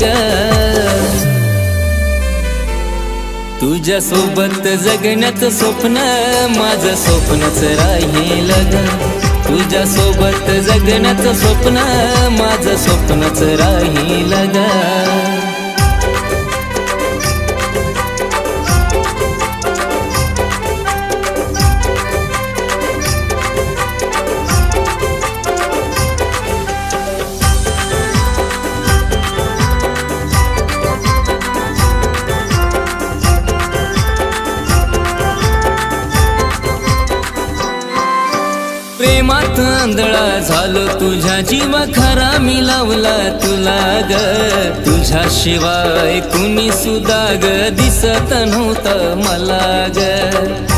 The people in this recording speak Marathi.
ग तुझ्या सोबत जगण्याचं स्वप्न माझं स्वप्नच राहील ग तुझ्या सोबत जगण्याचं स्वप्न माझं स्वप्नच राहील ग प्रेमात आंधळा झालो तुझ्या जीवा खरा मी लावला तुला ग तुझ्याशिवाय कुणी सुद्धा ग दिसत नव्हतं मला ग